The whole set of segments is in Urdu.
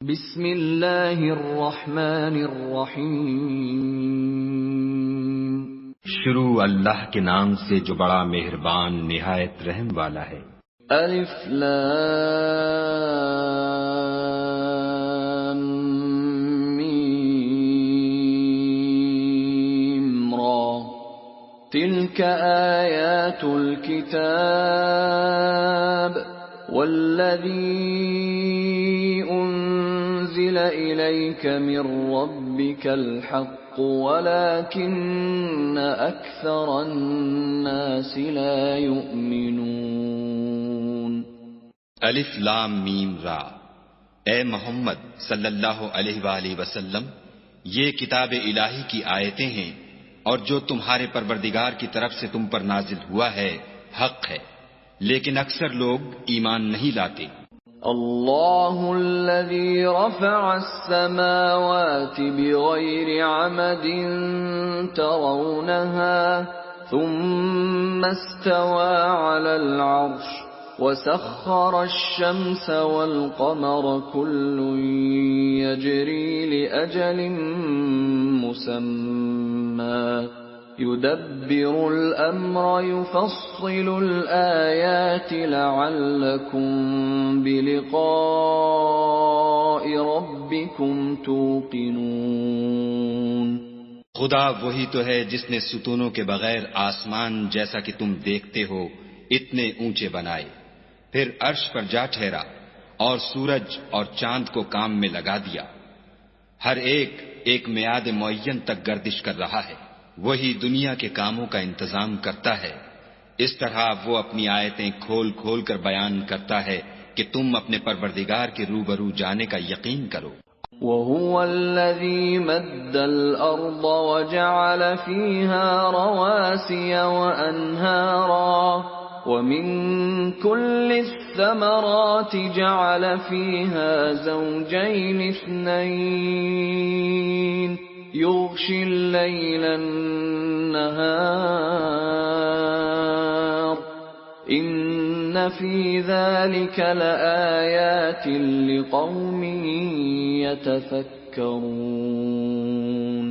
بسم اللہ الرحمن الرحیم۔ شروع اللہ کے نام سے جو بڑا مہربان نہایت رحم والا ہے۔ الف لام میم را تلک آیات الكتاب والذی انزل الیک من ربک الحق ولكن اکثر الناس لا یؤمنون۔ الف لام میم را، اے محمد صلی اللہ علیہ وآلہ وسلم، یہ کتاب الہی کی آیتیں ہیں اور جو تمہارے پروردگار کی طرف سے تم پر نازل ہوا ہے حق ہے، لیکن اکثر لوگ ایمان نہیں لاتے۔ اللہ الذی رفع السماوات بغیر عمد ترونها ثم استوى على العرش وسخر الشمس والقمر كل يجري لأجل مسمى يدبر الأمر يفصل الآيات لعلكم بلقاء ربكم توقنون۔ خدا وہی تو ہے جس نے ستونوں کے بغیر آسمان جیسا کہ تم دیکھتے ہو اتنے اونچے بنائے، پھر عرش پر جا ٹھہرا اور سورج اور چاند کو کام میں لگا دیا، ہر ایک میعاد معین تک گردش کر رہا ہے، وہی دنیا کے کاموں کا انتظام کرتا ہے، اس طرح وہ اپنی آیتیں کھول کھول کر بیان کرتا ہے کہ تم اپنے پروردگار کے روبرو جانے کا یقین کرو۔ وَهُوَ الَّذِي مَدَّ الْأَرْضَ وَجَعَلَ فِيهَا رَوَاسِيَ وَأَنْهَارًا وَمِن كُلِّ الثَّمَرَاتِ جَعَلَ فِيهَا زَوْجَيْنِ اثْنَيْنِ يُغْشِي اللَّيْلَ النَّهَارَ إِنَّ فِي ذَلِكَ لَآيَاتٍ لِقَوْمٍ يَتَفَكَّرُونَ۔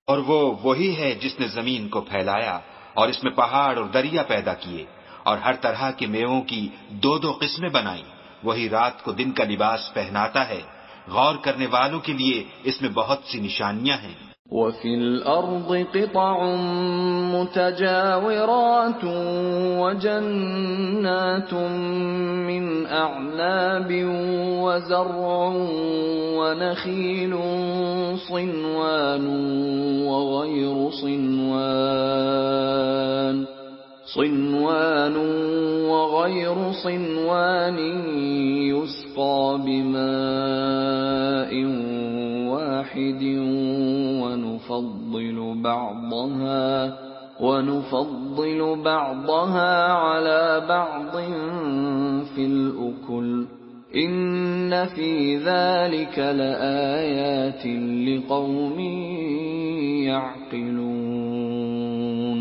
اور وہ وہی ہے جس نے زمین کو پھیلایا اور اس میں پہاڑ اور دریا پیدا کیے اور ہر طرح کے میووں کی دو دو قسمیں بنائیں، وہی رات کو دن کا لباس پہناتا ہے، غور کرنے والوں کے لیے اس میں بہت سی نشانیاں ہیں۔ وَفِي الْأَرْضِ قِطَعٌ مُتَجَاوِرَاتٌ وَجَنَّاتٌ مِّنْ أَعْنَابٍ وَزَرْعٌ وَنَخِيلٌ صِنْوَانٌ وَغَيْرُ صِنْوَانٍ يُسْقَىٰ بِمَاءٍ واحد ونفضل بعضها على بعض في الأكل إن في ذلك لآيات لقوم يعقلون۔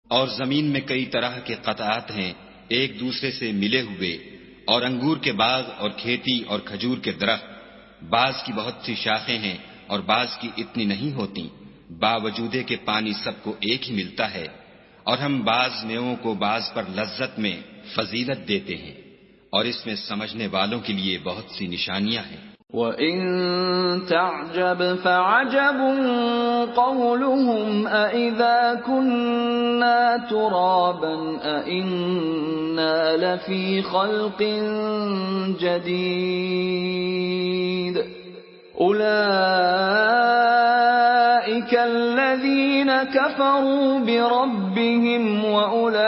اور زمین میں کئی طرح کے قطعات ہیں ایک دوسرے سے ملے ہوئے، اور انگور کے باغ اور کھیتی اور کھجور کے درخت، بعض کی بہت سی شاخیں ہیں اور بعض کی اتنی نہیں ہوتی، باوجود کہ پانی سب کو ایک ہی ملتا ہے، اور ہم بعض میووں کو بعض پر لذت میں فضیلت دیتے ہیں، اور اس میں سمجھنے والوں کے لیے بہت سی نشانیاں ہیں۔ وَإِن تَعْجَبْ فَعَجَبٌ قَوْلُهُمْ أَإِذَا كُنَّا تُرَابًا أَإِنَّا لَفِي خَلْقٍ جَدِيدٍ أُولَئِكَ الَّذِينَ كَفَرُوا بِرَبِّهِمْ وَأُولَئِكَ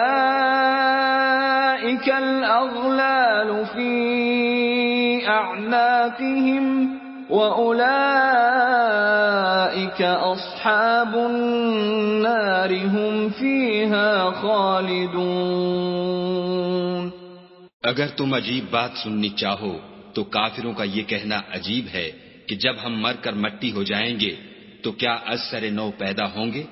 الْأَغْلَالُ فِي أَعْنَاقِهِمْ وَأُولَئِكَ أَصْحَابُ النَّارِ هُمْ فِيهَا خَالِدُونَ۔ اگر تم عجیب بات سننی چاہو تو کافروں کا یہ کہنا عجیب ہے کہ جب ہم مر کر مٹی ہو جائیں گے تو کیا از سر نو پیدا ہوں گے؟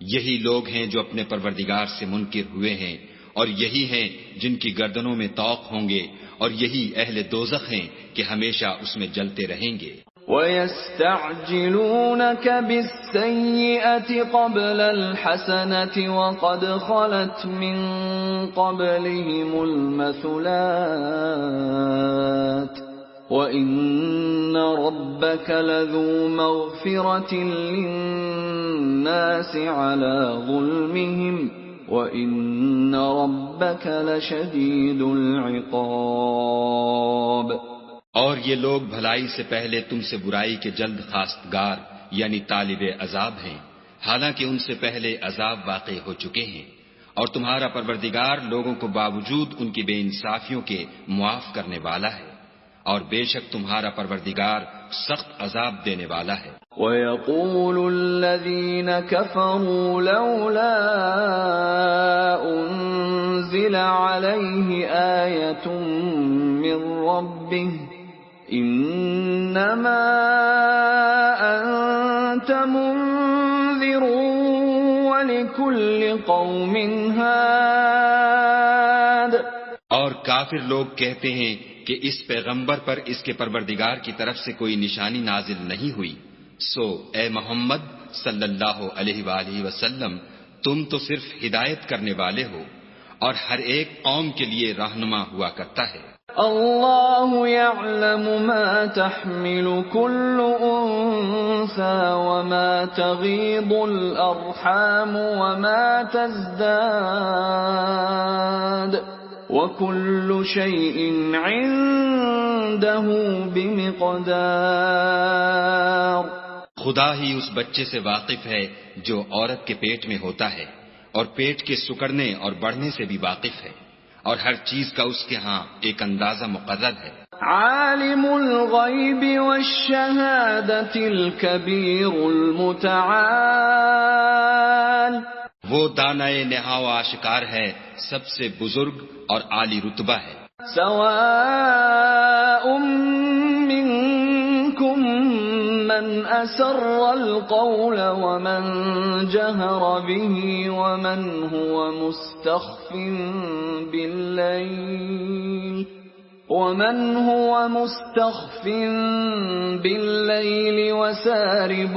یہی لوگ ہیں جو اپنے پروردگار سے منکر ہوئے ہیں اور یہی ہیں جن کی گردنوں میں طوق ہوں گے، اور یہی اہل دوزخ ہیں کہ ہمیشہ اس میں جلتے رہیں گے۔ وَيَسْتَعْجِلُونَكَ بِالسَّيِّئَةِ قَبْلَ الْحَسَنَةِ وَقَدْ خَلَتْ مِن قَبْلِهِمُ الْمَثُلَاتُ وَإِنَّ رَبَّكَ لَذُو مَغْفِرَةٍ لِلنَّاسِ عَلَى ظُلْمِهِمْ وَإِنَّ رَبَّكَ لَشَدِيدُ الْعِقَابِ۔ اور یہ لوگ بھلائی سے پہلے تم سے برائی کے جلد خواستگار یعنی طالب عذاب ہیں، حالانکہ ان سے پہلے عذاب واقع ہو چکے ہیں، اور تمہارا پروردگار لوگوں کو باوجود ان کی بے انصافیوں کے معاف کرنے والا ہے، اور بے شک تمہارا پروردگار سخت عذاب دینے والا ہے۔ وَيَقُولُ الَّذِينَ كَفَرُوا لَوْلَا أُنزِلَ عَلَيْهِ آيَةٌ مِّن رَّبِّهِ إِنَّمَا أَنتَ مُنذِرٌ وَلِكُلِّ قَوْمٍ هَادٍ۔ اور کافر لوگ کہتے ہیں کہ اس پیغمبر پر اس کے پروردگار کی طرف سے کوئی نشانی نازل نہیں ہوئی، سو اے محمد صلی اللہ علیہ وآلہ وسلم تم تو صرف ہدایت کرنے والے ہو، اور ہر ایک قوم کے لیے رہنما ہوا کرتا ہے۔ اللہ یعلم ما تحمل كل انثى وما تغیض الارحام وما تزداد وكل شيء عنده بمقدار۔ خدا ہی اس بچے سے واقف ہے جو عورت کے پیٹ میں ہوتا ہے، اور پیٹ کے سکڑنے اور بڑھنے سے بھی واقف ہے، اور ہر چیز کا اس کے ہاں ایک اندازہ مقرر ہے۔ عالم الغیب والشہادۃ الکبیر المتعال۔ وہ دانائے نہا و آشکار ہے، سب سے بزرگ اور عالی رتبہ ہے۔ سواء منکم من اسر القول ومن جہر به ومن هو مستخف باللیل وسارب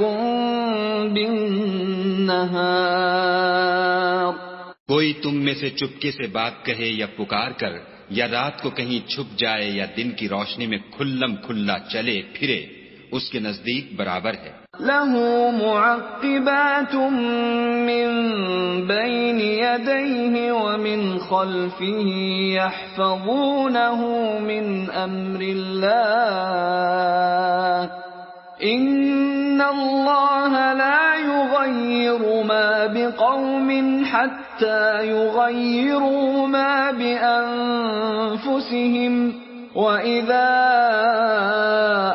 بالنہار۔ کوئی تم میں سے چپکے سے بات کہے یا پکار کر، یا رات کو کہیں چھپ جائے یا دن کی روشنی میں کھلم کھلا چلے پھرے، اس کے نزدیک برابر ہے۔ لَهُ مُعَقِّبَاتٌ مِّن بَيْنِ يَدَيْهِ وَمِنْ خَلْفِهِ يَحْفَظُونَهُ مِنْ أَمْرِ اللَّهِ إِنَّ اللَّهَ لَا يُغَيِّرُ مَا بِقَوْمٍ حَتَّى يُغَيِّرُوا مَا بِأَنفُسِهِمْ وَإِذَا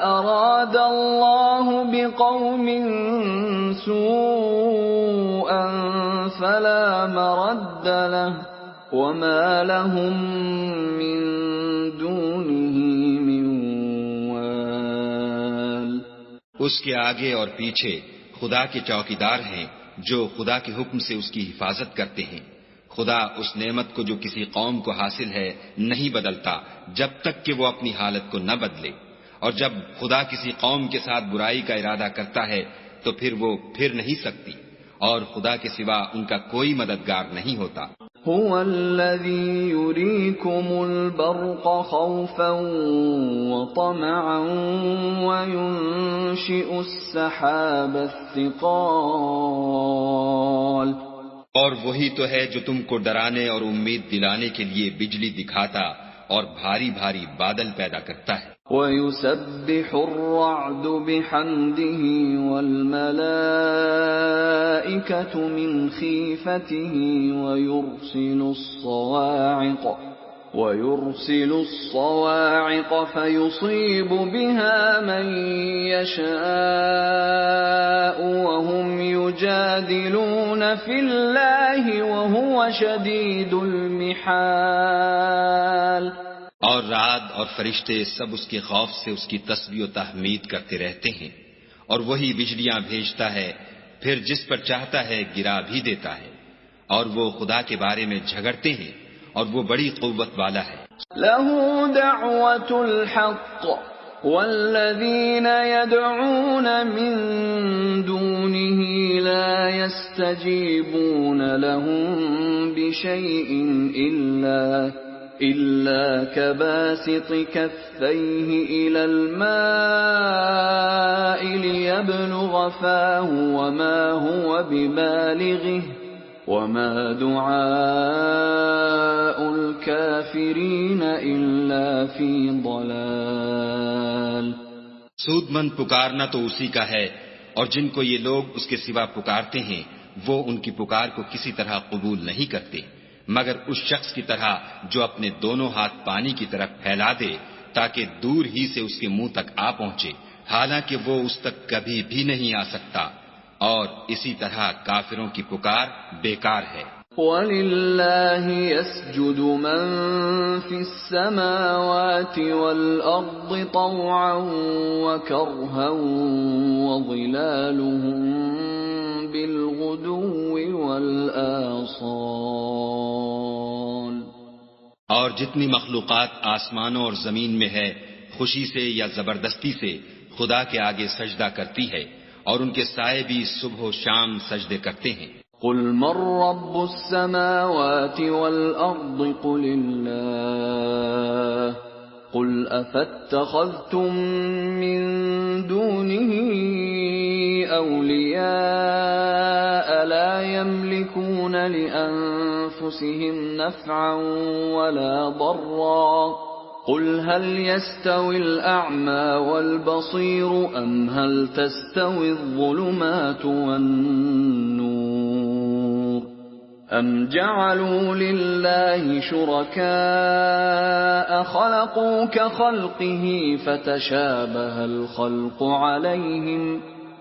أَرَادَ اللَّهُ بِقَوْمٍ سُوءًا فَلَا مَرَدَّ لَهُ وَمَا لَهُم مِّن دُونِهِ مِن وَالٍ۔ اس کے آگے اور پیچھے خدا کے چوکیدار ہیں جو خدا کے حکم سے اس کی حفاظت کرتے ہیں۔ خدا اس نعمت کو جو کسی قوم کو حاصل ہے نہیں بدلتا جب تک کہ وہ اپنی حالت کو نہ بدلے، اور جب خدا کسی قوم کے ساتھ برائی کا ارادہ کرتا ہے تو پھر وہ پھر نہیں سکتی، اور خدا کے سوا ان کا کوئی مددگار نہیں ہوتا۔ هو الذي يريكم البرق خوفا وطمعا وينشئ السحاب الثقال۔ اور وہی تو ہے جو تم کو ڈرانے اور امید دلانے کے لیے بجلی دکھاتا اور بھاری بھاری بادل پیدا کرتا ہے۔ وَيُسَبِّحُ الرَّعْدُ بِحَمْدِهِ وَالْمَلَائِكَةُ مِنْ خِيفَتِهِ وَيُرْسِلُ الصَّوَاعِقَ فَيُصِيبُ بِهَا مَن يَشَاءُ وَهُمْ يُجَادِلُونَ فِي اللَّهِ وَهُوَ شَدِيدُ الْمِحَالِ۔ اور رعد اور فرشتے سب اس کے خوف سے اس کی تسبیح و تحمید کرتے رہتے ہیں، اور وہی بجلیاں بھیجتا ہے، پھر جس پر چاہتا ہے گرا بھی دیتا ہے، اور وہ خدا کے بارے میں جھگڑتے ہیں، اور وہ بڑی قوت والا ہے۔ له دعوة الحق والذين يدعون من دونه لا يستجيبون لهم بشيء إلا كباسط كفيه إلى الماء ليبلغ فاه وما هو ببالغه وما دعاء الكافرين إلا في ضلال۔ سود مند پکارنا تو اسی کا ہے، اور جن کو یہ لوگ اس کے سوا پکارتے ہیں وہ ان کی پکار کو کسی طرح قبول نہیں کرتے مگر اس شخص کی طرح جو اپنے دونوں ہاتھ پانی کی طرف پھیلا دے تاکہ دور ہی سے اس کے منہ تک آ پہنچے، حالانکہ وہ اس تک کبھی بھی نہیں آ سکتا، اور اسی طرح کافروں کی پکار بیکار ہے۔ وَلِلَّهِ يَسْجُدُ مَن فِي السَّمَاوَاتِ وَالْأَرْضِ طَوْعًا وَكَرْهًا وَظِلَالُهُم بِالْغُدُوِّ وَالْآصَالِ۔ اور جتنی مخلوقات آسمانوں اور زمین میں ہے خوشی سے یا زبردستی سے خدا کے آگے سجدہ کرتی ہے، اور ان کے سائے بھی صبح و شام سجدے کرتے ہیں۔ قل من رب السماوات والأرض قل الله قل أفاتخذتم من دونه أولياء لا يملكون لأنفسهم نفعا ولا ضرا قل هل يستوي الأعمى والبصير أم هل تستوي الظلمات والنور أم جعلوا لله شركاء خلقوا كخلقه فتشابه الخلق عليهم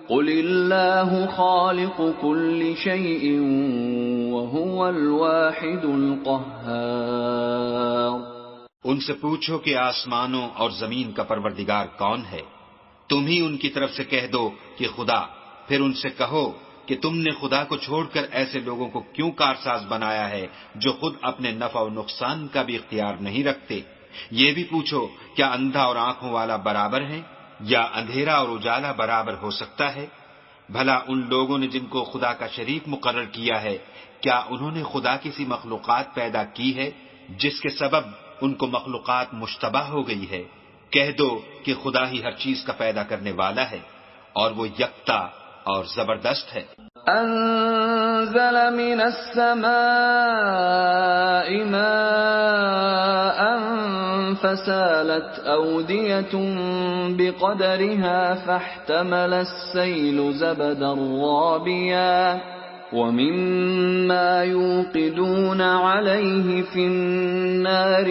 قل الله خالق كل شيء وهو الواحد القهار۔ ان سے پوچھو کہ آسمانوں اور زمین کا پروردگار کون ہے، تم ہی ان کی طرف سے کہہ دو کہ خدا، پھر ان سے کہو کہ تم نے خدا کو چھوڑ کر ایسے لوگوں کو کیوں کارساز بنایا ہے جو خود اپنے نفع و نقصان کا بھی اختیار نہیں رکھتے۔ یہ بھی پوچھو کیا اندھا اور آنکھوں والا برابر ہے یا اندھیرا اور اجالا برابر ہو سکتا ہے؟ بھلا ان لوگوں نے جن کو خدا کا شریک مقرر کیا ہے کیا انہوں نے خدا کی سی مخلوقات پیدا کی ہے جس کے سبب ان کو مخلوقات مشتبہ ہو گئی ہے؟ کہہ دو کہ خدا ہی ہر چیز کا پیدا کرنے والا ہے اور وہ یکتا اور زبردست ہے۔ انزل من السماء ماء فسالت أودية بقدرها فاحتمل السيل زبدا رابيا ومما يوقدون عليه في النار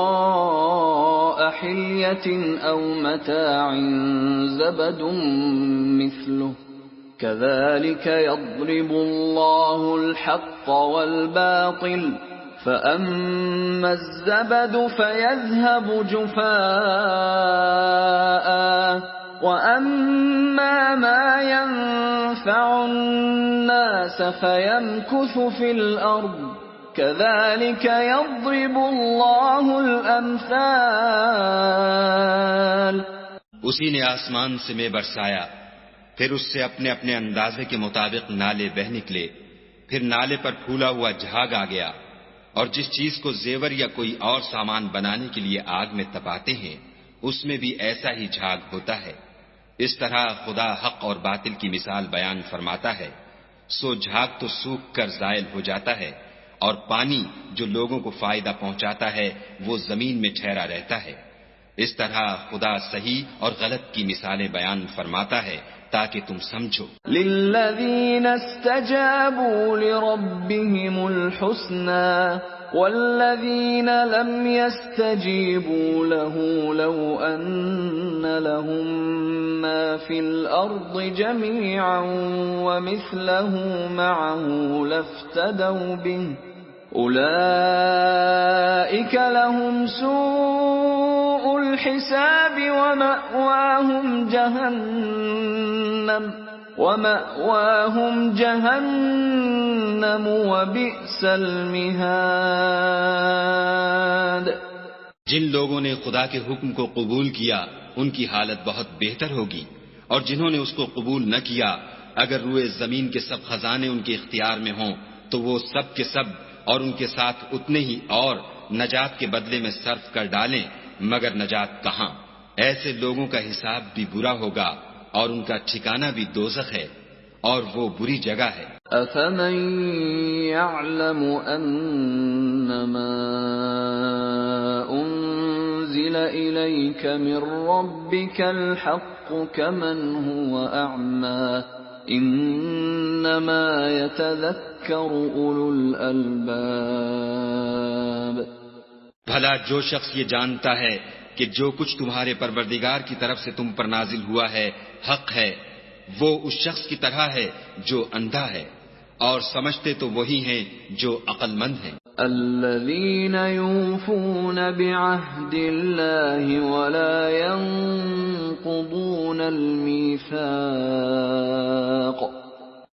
ابتغاء حلية أو متاع زبد مثله كذلك يضرب الله الحق والباطل فأما الزبد فيذهب جفاء وأما ما ينفع الناس فيمكث في الأرض كذلك يضرب الله الأمثال۔ اسی نے آسمان سے میں برسایا، پھر اس سے اپنے اپنے اندازے کے مطابق نالے بہ نکلے، پھر نالے پر پھولا ہوا جھاگ آ گیا، اور جس چیز کو زیور یا کوئی اور سامان بنانے کے لیے آگ میں تپاتے ہیں اس میں بھی ایسا ہی جھاگ ہوتا ہے۔ اس طرح خدا حق اور باطل کی مثال بیان فرماتا ہے، سو جھاگ تو سوکھ کر زائل ہو جاتا ہے، اور پانی جو لوگوں کو فائدہ پہنچاتا ہے وہ زمین میں ٹھہرا رہتا ہے۔ اس طرح خدا صحیح اور غلط کی مثالیں بیان فرماتا ہے تاکہ تم سمجھو۔ للذین استجابوا لربهم الحسنى والذین لم يستجیبوا له لو ان لهم ما في الارض جميعا ومثله معه لافتدوا به اولئک لهم سوء الحساب ومأواهم جهنم وَمَأْوَاهُمْ جَهَنَّمُ وَبِئْسَ الْمِهَادُ۔ جن لوگوں نے خدا کے حکم کو قبول کیا ان کی حالت بہت بہتر ہوگی، اور جنہوں نے اس کو قبول نہ کیا اگر روئے زمین کے سب خزانے ان کے اختیار میں ہوں تو وہ سب کے سب اور ان کے ساتھ اتنے ہی اور نجات کے بدلے میں صرف کر ڈالیں، مگر نجات کہاں؟ ایسے لوگوں کا حساب بھی برا ہوگا اور ان کا ٹھکانہ بھی دوزخ ہے، اور وہ بری جگہ ہے۔ أَفَمَن يَعْلَمُ أَنَّمَا أُنزِلَ إِلَيْكَ مِن رَّبِّكَ الْحَقُّ كَمَنْ هُوَ أَعْمَىٰ إِنَّمَا يَتَذَكَّرُ أُولُو الْأَلْبَابِ۔ بھلا جو شخص یہ جانتا ہے کہ جو کچھ تمہارے پروردگار کی طرف سے تم پر نازل ہوا ہے حق ہے، وہ اس شخص کی طرح ہے جو اندھا ہے، اور سمجھتے تو وہی ہیں جو عقل مند ہیں۔ الذين يوفون بعهد الله ولا ينقضون الميثاق،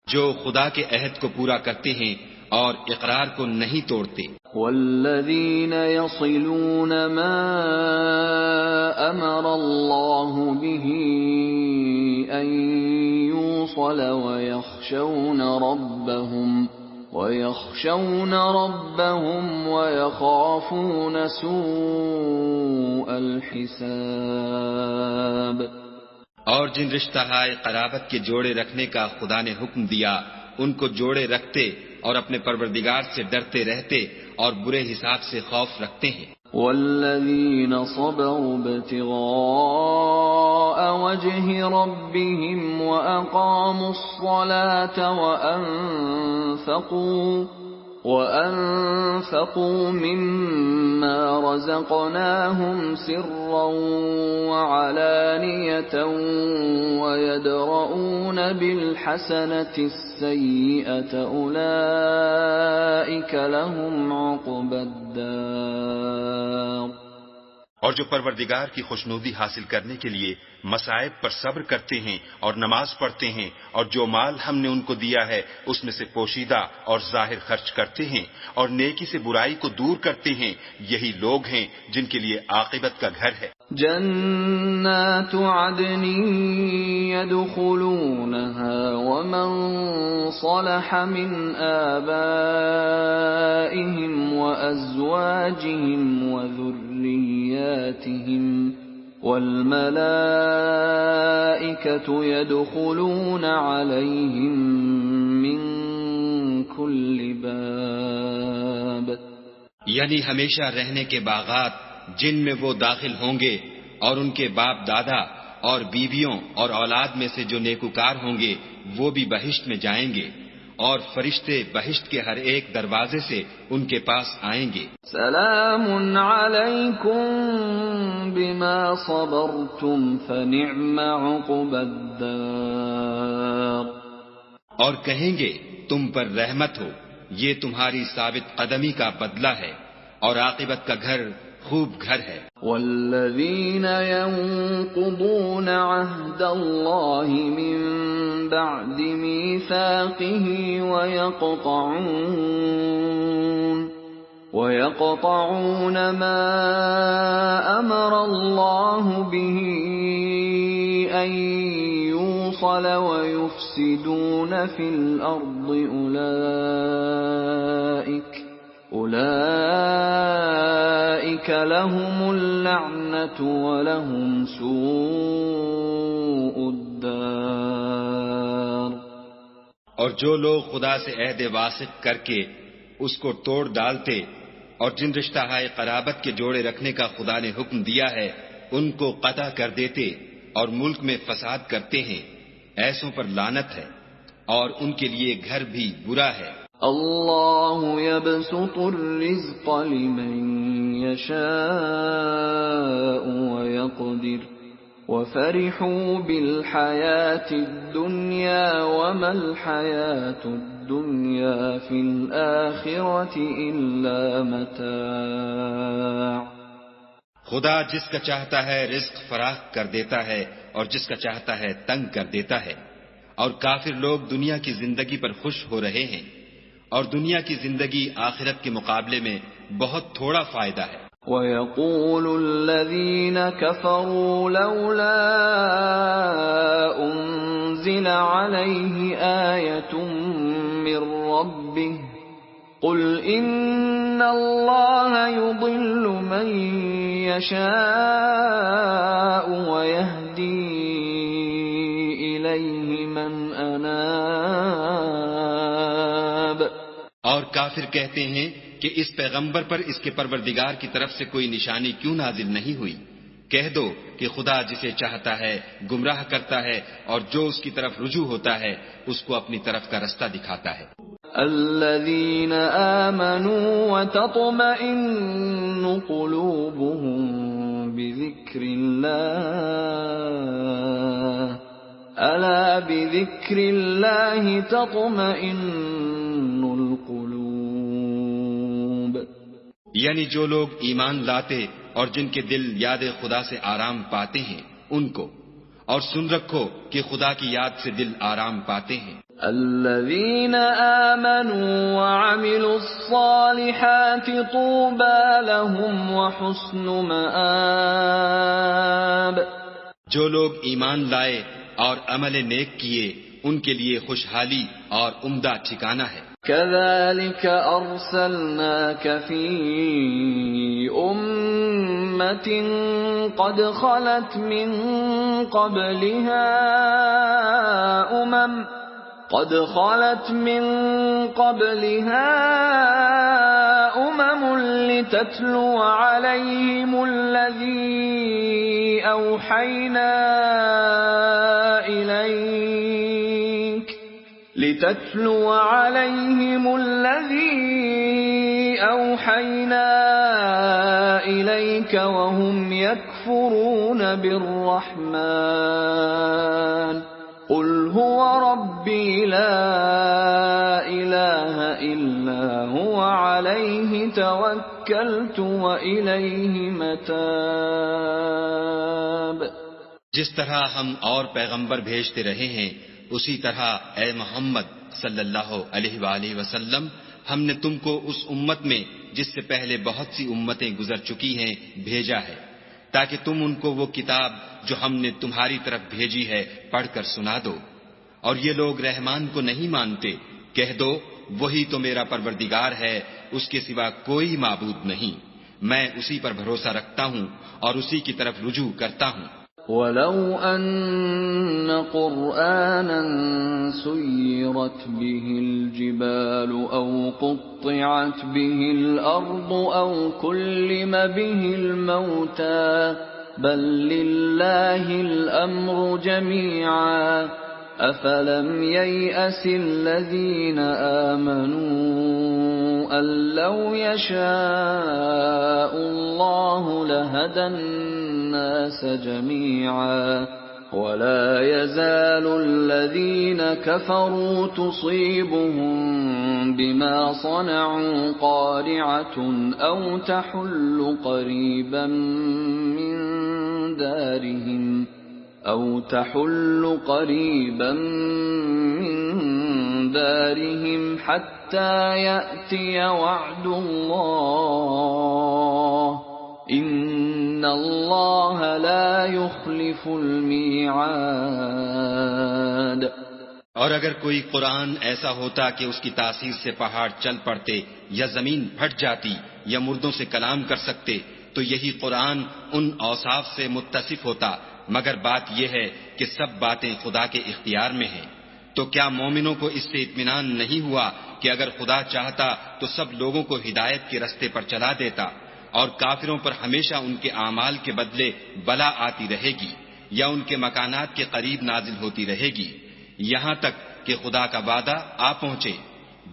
جو خدا کے عہد کو پورا کرتے ہیں اور اقرار کو نہیں توڑتے۔ والذين يصلون ما أمر الله به أن يوصل ويخشون ربهم ويخافون سوء الحساب۔ اور جن رشتہ ہائے قرابت کے جوڑے رکھنے کا خدا نے حکم دیا ان کو جوڑے رکھتے اور اپنے پروردگار سے ڈرتے رہتے اور برے حساب سے خوف رکھتے ہیں۔ والذین صبروا ابتغاء وجه ربهم وأقاموا الصلاة وأنفقوا مما رزقناهم سرا وعلانية ويدرؤون بالحسنة السيئة أولئك لهم عقبى الدار۔ اور جو پروردگار کی خوشنودی حاصل کرنے کے لیے مصائب پر صبر کرتے ہیں اور نماز پڑھتے ہیں، اور جو مال ہم نے ان کو دیا ہے اس میں سے پوشیدہ اور ظاہر خرچ کرتے ہیں، اور نیکی سے برائی کو دور کرتے ہیں، یہی لوگ ہیں جن کے لیے عاقبت کا گھر ہے۔ جنات عدن يدخلونها ومن صلح من آبائهم وأزواجهم وذرياتهم والملائكة يدخلون عليهم من كل باب۔ یعنی ہمیشہ رہنے کے باغات جن میں وہ داخل ہوں گے، اور ان کے باپ دادا اور بیویوں اور اولاد میں سے جو نیکوکار ہوں گے وہ بھی بہشت میں جائیں گے، اور فرشتے بہشت کے ہر ایک دروازے سے ان کے پاس آئیں گے۔ سلام علیکم بما صبرتم فنعم عقبى الدار۔ اور کہیں گے تم پر رحمت ہو، یہ تمہاری ثابت قدمی کا بدلہ ہے، اور عاقبت کا گھر خوب گھر ہے۔ والذین ينقضون عهد الله من بعد ميثاقه ويقطعون ما أمر الله به أن يوصل ويفسدون في الأرض أولئك لهم اللعنة ولهم سوء الدار۔ اور جو لوگ خدا سے عہد واثق کر کے اس کو توڑ ڈالتے اور جن رشتہ ہائے قرابت کے جوڑے رکھنے کا خدا نے حکم دیا ہے ان کو قطع کر دیتے اور ملک میں فساد کرتے ہیں، ایسوں پر لعنت ہے اور ان کے لیے گھر بھی برا ہے۔ اللہ یبسط الرزق لمن یشاء ویقدر وفرحوا بالحیاة الدنیا وما الحیاة الدنیا فی الآخرة الا متاع۔ خدا جس کا چاہتا ہے رزق فراخ کر دیتا ہے اور جس کا چاہتا ہے تنگ کر دیتا ہے، اور کافر لوگ دنیا کی زندگی پر خوش ہو رہے ہیں، اور دنیا کی زندگی آخرت کے مقابلے میں بہت تھوڑا فائدہ ہے۔ وَيَقُولُ الَّذِينَ كَفَرُوا لَوْلَا أُنزِلَ عَلَيْهِ آيَةٌ مِّن رَّبِّهِ قُلْ إِنَّ اللَّهَ يُضِلُّ مَن يَشَاءُ وَيَهْدِي إِلَيْهِ مَنْ أَنَابَ۔ اور کافر کہتے ہیں کہ اس پیغمبر پر اس کے پروردگار کی طرف سے کوئی نشانی کیوں نازل نہیں ہوئی؟ کہہ دو کہ خدا جسے چاہتا ہے گمراہ کرتا ہے، اور جو اس کی طرف رجوع ہوتا ہے اس کو اپنی طرف کا رستہ دکھاتا ہے۔ الذين آمنوا وتطمئن قلوبهم بذكر الله ألا بذكر الله تطمئن القلوب۔ یعنی جو لوگ ایمان لاتے اور جن کے دل یاد خدا سے آرام پاتے ہیں ان کو، اور سن رکھو کہ خدا کی یاد سے دل آرام پاتے ہیں۔ الذين آمنوا وعملوا الصالحات طوبى لهم وحسن مآب۔ جو لوگ ایمان لائے اور عمل نیک کیے ان کے لیے خوشحالی اور عمدہ ٹھکانہ ہے۔ كذلك أرسلناك في أمة قد خلت من قبلها أمم لتتلو عليهم الذي أوحينا إليك وهم يكفرون بالرحمن قل هو ربي لا إله إلا هو عليه توكلت وإليه متاب۔ جس طرح ہم اور پیغمبر بھیجتے رہے ہیں اسی طرح اے محمد صلی اللہ علیہ وآلہ وسلم ہم نے تم کو اس امت میں جس سے پہلے بہت سی امتیں گزر چکی ہیں بھیجا ہے، تاکہ تم ان کو وہ کتاب جو ہم نے تمہاری طرف بھیجی ہے پڑھ کر سنا دو، اور یہ لوگ رحمان کو نہیں مانتے، کہہ دو وہی تو میرا پروردگار ہے، اس کے سوا کوئی معبود نہیں، میں اسی پر بھروسہ رکھتا ہوں اور اسی کی طرف رجوع کرتا ہوں۔ وَلَوْ أَنَّ قُرْآنًا سُيِّرَتْ بِهِ الْجِبَالُ أَوْ قُطِّعَتْ بِهِ الْأَرْضُ أَوْ كُلِّمَ بِهِ الْمَوْتَى بَل لِّلَّهِ الْأَمْرُ جَمِيعًا أَفَلَمْ يَيْأَسِ الَّذِينَ آمَنُوا أَن لَّوْ يَشَاءُ اللَّهُ لَهَدَى النَّاسَ جَمِيعًا وَلَا يَزَالُ الَّذِينَ كَفَرُوا تُصِيبُهُم بِمَا صَنَعُوا قَارِعَةٌ أَوْ تَحُلُّ قَرِيبًا مِّن دَارِهِمْ حَتَّى يَأْتِيَ وَعْدُ اللَّهِ إِنَّ اللَّهَ لَا يُخْلِفُ الْمِيعَادَ۔ اور اگر کوئی قرآن ایسا ہوتا کہ اس کی تاثیر سے پہاڑ چل پڑتے یا زمین پھٹ جاتی یا مردوں سے کلام کر سکتے تو یہی قرآن ان اوصاف سے متصف ہوتا، مگر بات یہ ہے کہ سب باتیں خدا کے اختیار میں ہیں۔ تو کیا مومنوں کو اس سے اطمینان نہیں ہوا کہ اگر خدا چاہتا تو سب لوگوں کو ہدایت کے رستے پر چلا دیتا، اور کافروں پر ہمیشہ ان کے اعمال کے بدلے بلا آتی رہے گی یا ان کے مکانات کے قریب نازل ہوتی رہے گی، یہاں تک کہ خدا کا وعدہ آ پہنچے۔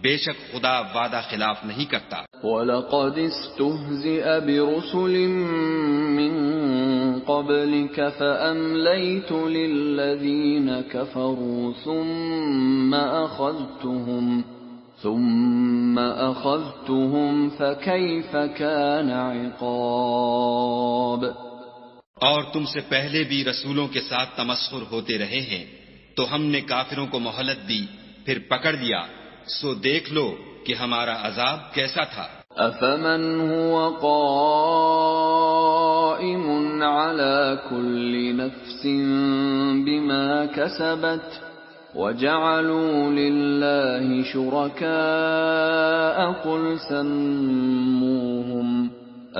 بے شک خدا وعدہ خلاف نہیں کرتا۔ وَلَقَدِ اسْتُهْزِئَ بِرُسُلٍ مِّن قَبْلِكَ فَأَمْلَيْتُ لِلَّذِينَ كَفَرُوا ثُمَّ أَخَذْتُهُمْ فَكَيْفَ كَانَ عِقَابِ۔ اور تم سے پہلے بھی رسولوں کے ساتھ تمسخر ہوتے رہے ہیں، تو ہم نے کافروں کو مہلت دی، پھر پکڑ لیا، سو دیکھ لو کہ ہمارا عذاب کیسا تھا۔ أفمن هو قائم على كل نفس بما كسبت وجعلوا لله شركاء قل سموهم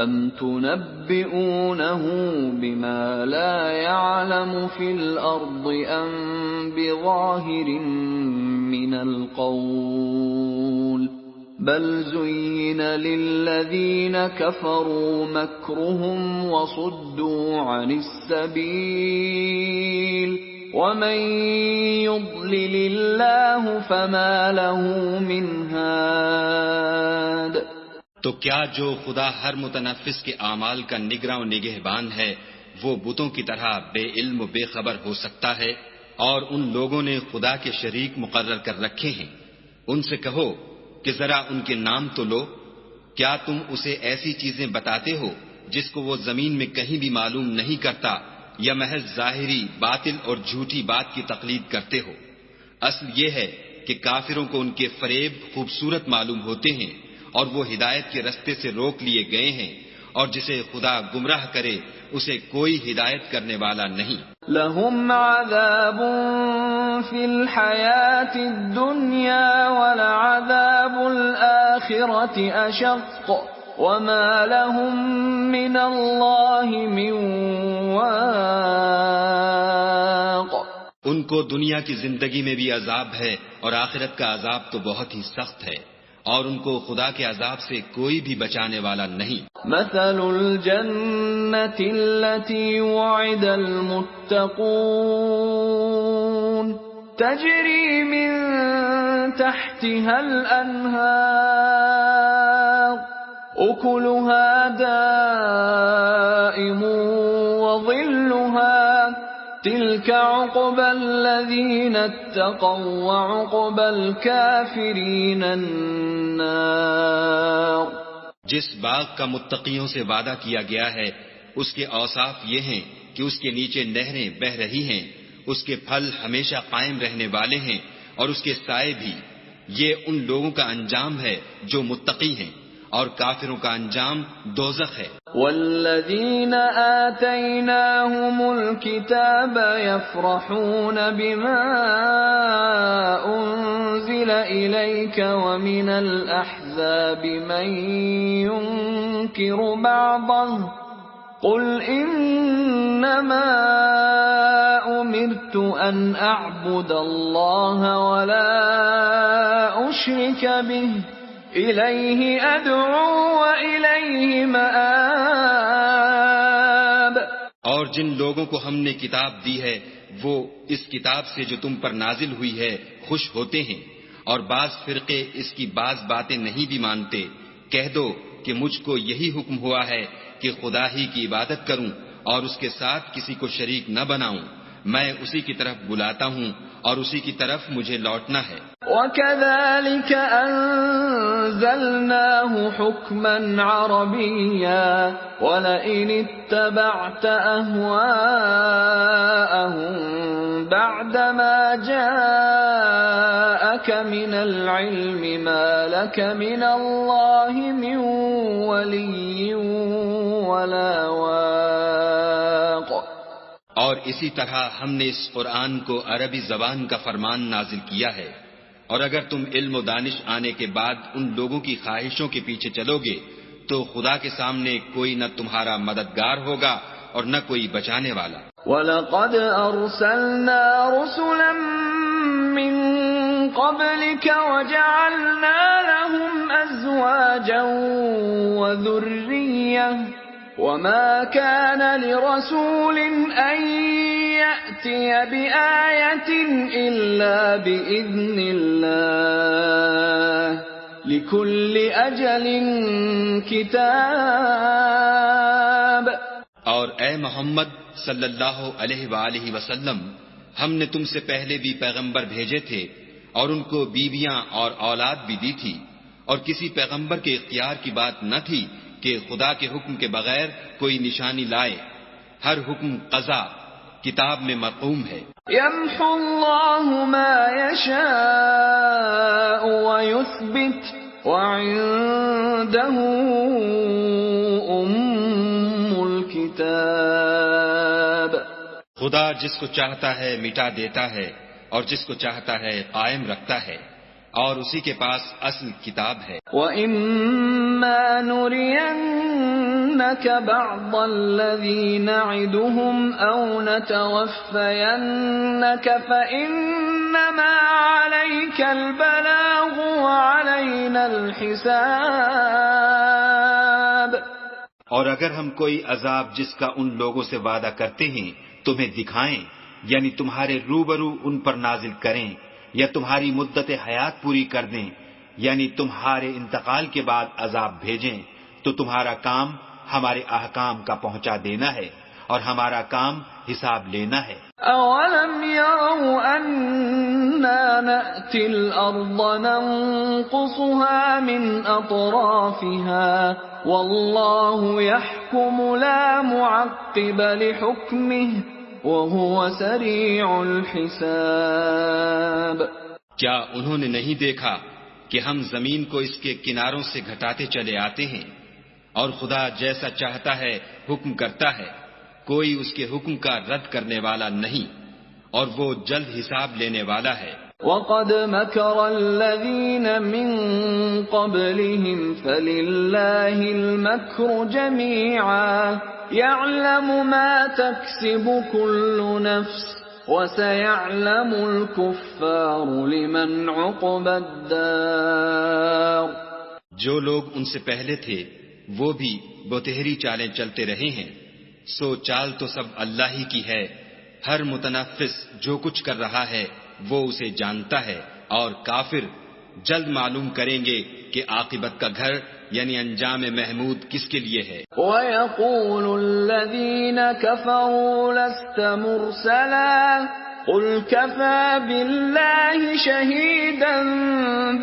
أم تنبئونه بما لا يعلم في الأرض أم بظاهر من القول بل زين للذين كفروا مكرهم وصدوا عن السبيل ومن يضلل الله فما له من هاد۔ تو کیا جو خدا ہر متنفس کے اعمال کا نگراں و نگہبان ہے وہ بتوں کی طرح بے علم و بے خبر ہو سکتا ہے؟ اور ان لوگوں نے خدا کے شریک مقرر کر رکھے ہیں، ان سے کہو کہ ذرا ان کے نام تو لو۔ کیا تم اسے ایسی چیزیں بتاتے ہو جس کو وہ زمین میں کہیں بھی معلوم نہیں کرتا، یا محض ظاہری باطل اور جھوٹی بات کی تقلید کرتے ہو؟ اصل یہ ہے کہ کافروں کو ان کے فریب خوبصورت معلوم ہوتے ہیں اور وہ ہدایت کے رستے سے روک لیے گئے ہیں، اور جسے خدا گمراہ کرے اسے کوئی ہدایت کرنے والا نہیں۔ لهم عذاب في الحياة الدنيا ولعذاب الآخرة أشق وما لهم من الله من واق۔ ان کو دنیا کی زندگی میں بھی عذاب ہے اور آخرت کا عذاب تو بہت ہی سخت ہے، اور ان کو خدا کے عذاب سے کوئی بھی بچانے والا نہیں۔ مثل الجنة التي وعد المتقون تجري من تحتها الأنهار أكلها دائم وظلها تلك عقبى الذين اتقوا وعقبى الكافرين النار۔ جس باغ کا متقیوں سے وعدہ کیا گیا ہے اس کے اوصاف یہ ہیں کہ اس کے نیچے نہریں بہہ رہی ہیں، اس کے پھل ہمیشہ قائم رہنے والے ہیں اور اس کے سائے بھی۔ یہ ان لوگوں کا انجام ہے جو متقی ہیں، اور کافروں کا انجام دوزخ ہے۔ والذین آتیناہم الکتاب یفرحون بما انزل الیک ومن الاحزاب من ينکر بعضه قل انما امرت ان اعبد اللہ ولا اشرک به الیہ ادعو والیہ مآب۔ اور جن لوگوں کو ہم نے کتاب دی ہے وہ اس کتاب سے جو تم پر نازل ہوئی ہے خوش ہوتے ہیں، اور بعض فرقے اس کی بعض باتیں نہیں بھی مانتے۔ کہہ دو کہ مجھ کو یہی حکم ہوا ہے کہ خدا ہی کی عبادت کروں اور اس کے ساتھ کسی کو شریک نہ بناؤں، میں اسی کی طرف بلاتا ہوں اور اسی کی طرف مجھے لوٹنا ہے۔ وَكَذَلِكَ أَنزَلْنَاهُ حُكْمًا عَرَبِيًّا وَلَئِنِ اتَّبَعْتَ أَهْوَاءَهُمْ بَعْدَمَا جَاءَكَ مِنَ الْعِلْمِ مَا لَكَ مِنَ اللَّهِ مِنْ وَلِيٍّ وَلَا وَاقٍ۔ اور اسی طرح ہم نے اس قرآن کو عربی زبان کا فرمان نازل کیا ہے، اور اگر تم علم و دانش آنے کے بعد ان لوگوں کی خواہشوں کے پیچھے چلو گے تو خدا کے سامنے کوئی نہ تمہارا مددگار ہوگا اور نہ کوئی بچانے والا۔ وَلَقَدْ أَرْسَلْنَا رُسُلًا مِّن قَبْلِكَ وَجَعَلْنَا لَهُمْ أَزْوَاجًا وَذُرِّيَّةً وَمَا كَانَ لِرَسُولٍ أَن يَأْتِيَ بِآيَةٍ إِلَّا بِإِذْنِ اللَّهِ لِكُلِّ أَجَلٍ كِتَابٌ۔ اور اے محمد صلی اللہ علیہ وآلہ وسلم، ہم نے تم سے پہلے بھی پیغمبر بھیجے تھے اور ان کو بیویاں اور اولاد بھی دی تھی، اور کسی پیغمبر کے اختیار کی بات نہ تھی کہ خدا کے حکم کے بغیر کوئی نشانی لائے۔ ہر حکم قضا کتاب میں مرقوم ہے۔ يمحو الله ما يشاء ويثبت وعنده الكتاب۔ خدا جس کو چاہتا ہے مٹا دیتا ہے اور جس کو چاہتا ہے قائم رکھتا ہے، اور اسی کے پاس اصل کتاب ہے۔ وَإِمَّا نُرِيَنَّكَ بَعْضَ الَّذِي نَعِدُهُمْ أَوْ نَتَوَفَّيَنَّكَ فَإِنَّمَا عَلَيْكَ الْبَلَاغُ وَعَلَيْنَا الْحِسَابُ۔ اور اگر ہم کوئی عذاب جس کا ان لوگوں سے وعدہ کرتے ہیں تمہیں دکھائیں، یعنی تمہارے روبرو ان پر نازل کریں، یا تمہاری مدت حیات پوری کر دیں، یعنی تمہارے انتقال کے بعد عذاب بھیجیں، تو تمہارا کام ہمارے احکام کا پہنچا دینا ہے اور ہمارا کام حساب لینا ہے۔ أَوَلَمْ يَرَوْا أَنَّا نَأْتِي الْأَرْضَ نَنقُصُهَا مِنْ أَطْرَافِهَا وَاللَّهُ يَحْكُمُ لَا مُعَقِّبَ لِحُكْمِهِ وَهُوَ سَرِيعُ الْحِسَابِ۔ کیا انہوں نے نہیں دیکھا کہ ہم زمین کو اس کے کناروں سے گھٹاتے چلے آتے ہیں، اور خدا جیسا چاہتا ہے حکم کرتا ہے، کوئی اس کے حکم کا رد کرنے والا نہیں، اور وہ جلد حساب لینے والا ہے۔ وَقَدْ مَكَرَ الَّذِينَ مِن قَبْلِهِمْ فَلِلَّهِ الْمَكْرُ جَمِيعًا يَعْلَمُ مَا تَكْسِبُ كُلُّ نَفْسٍ وَسَيَعْلَمُ الْكُفَّارُ لِمَنْ عُقْبَى الدَّارِ۔ جو لوگ ان سے پہلے تھے وہ بھی بتہری چالیں چلتے رہے ہیں، سو چال تو سب اللہ ہی کی ہے، ہر متنفس جو کچھ کر رہا ہے وہ اسے جانتا ہے، اور کافر جلد معلوم کریں گے کہ عاقبت کا گھر یعنی انجام محمود کس کے لیے ہے۔ وَيَقُولُ الَّذِينَ كَفَرُوا لَسْتَ مُرْسَلًا قُلْ كَفَى بِاللَّهِ شَهِيدًا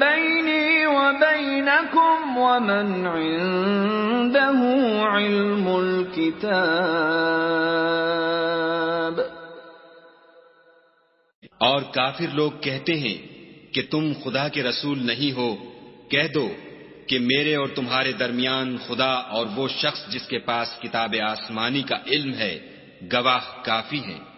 بَيْنِي وَبَيْنَكُمْ وَمَنْ عِندَهُ عِلْمُ الْكِتَابِ۔ اور کافر لوگ کہتے ہیں کہ تم خدا کے رسول نہیں ہو، کہہ دو کہ میرے اور تمہارے درمیان خدا اور وہ شخص جس کے پاس کتاب آسمانی کا علم ہے گواہ کافی ہیں۔